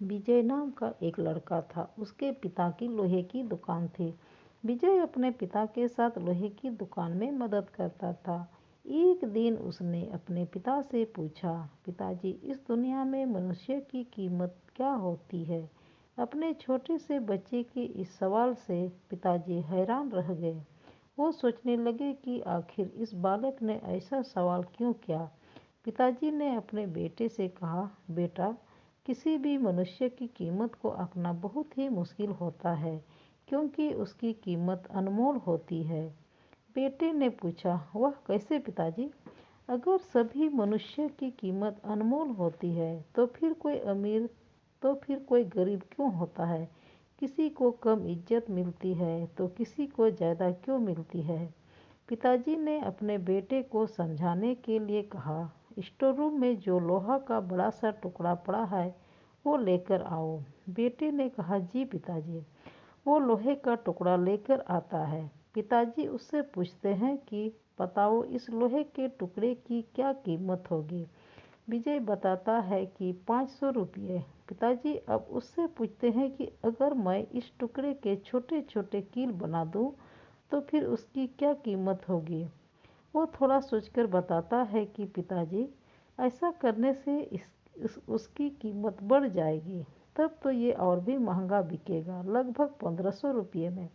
विजय नाम का एक लड़का था। उसके पिता की लोहे की दुकान थी। विजय अपने पिता के साथ लोहे की दुकान में मदद करता था। एक दिन उसने अपने पिता से पूछा, पिताजी, इस दुनिया में मनुष्य की कीमत क्या होती है? अपने छोटे से बच्चे के इस सवाल से पिताजी हैरान रह गए। वो सोचने लगे कि आखिर इस बालक ने ऐसा सवाल क्यों किया। पिताजी ने अपने बेटे से कहा, बेटा, किसी भी मनुष्य की कीमत को आंकना बहुत ही मुश्किल होता है, क्योंकि उसकी कीमत अनमोल होती है। बेटे ने पूछा, वह कैसे पिताजी? अगर सभी मनुष्य की कीमत अनमोल होती है तो फिर कोई अमीर तो फिर कोई गरीब क्यों होता है? किसी को कम इज्जत मिलती है तो किसी को ज़्यादा क्यों मिलती है? पिताजी ने अपने बेटे को समझाने के लिए कहा, स्टोर रूम में जो लोहा का बड़ा सा टुकड़ा पड़ा है वो लेकर आओ। बेटे ने कहा, जी पिताजी। वो लोहे का टुकड़ा लेकर आता है। पिताजी उससे पूछते हैं कि बताओ, इस लोहे के टुकड़े की क्या कीमत होगी? विजय बताता है कि 500 रुपये। पिताजी अब उससे पूछते हैं कि अगर मैं इस टुकड़े के छोटे छोटे कील बना दूं तो फिर उसकी क्या कीमत होगी? वो थोड़ा सोचकर बताता है कि पिताजी, ऐसा करने से उसकी कीमत बढ़ जाएगी। तब तो ये और भी महंगा बिकेगा, लगभग 1500 रुपये में।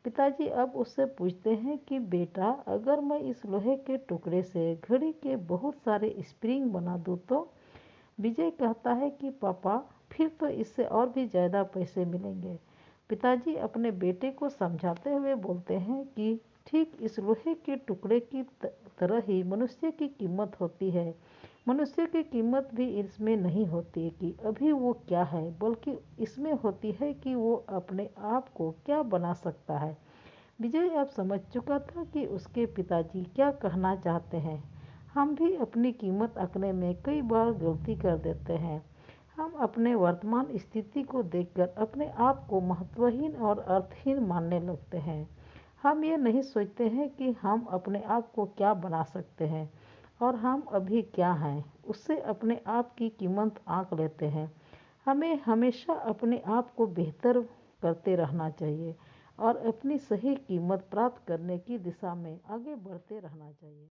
पिताजी अब उससे पूछते हैं कि बेटा, अगर मैं इस लोहे के टुकड़े से घड़ी के बहुत सारे स्प्रिंग बना दूँ तो? विजय कहता है कि पापा, फिर तो इससे और भी ज़्यादा पैसे मिलेंगे। पिताजी अपने बेटे को समझाते हुए बोलते हैं कि ठीक इस लोहे के टुकड़े की तरह ही मनुष्य की कीमत होती है। मनुष्य की कीमत भी इसमें नहीं होती कि अभी वो क्या है, बल्कि इसमें होती है कि वो अपने आप को क्या बना सकता है। विजय अब समझ चुका था कि उसके पिताजी क्या कहना चाहते हैं। हम भी अपनी कीमत आंकने में कई बार गलती कर देते हैं। हम अपने वर्तमान स्थिति को देखकर अपने आप को महत्वहीन और अर्थहीन मानने लगते हैं। हम ये नहीं सोचते हैं कि हम अपने आप को क्या बना सकते हैं और हम अभी क्या हैं, उससे अपने आप की कीमत आंक लेते हैं। हमें हमेशा अपने आप को बेहतर करते रहना चाहिए और अपनी सही कीमत प्राप्त करने की दिशा में आगे बढ़ते रहना चाहिए।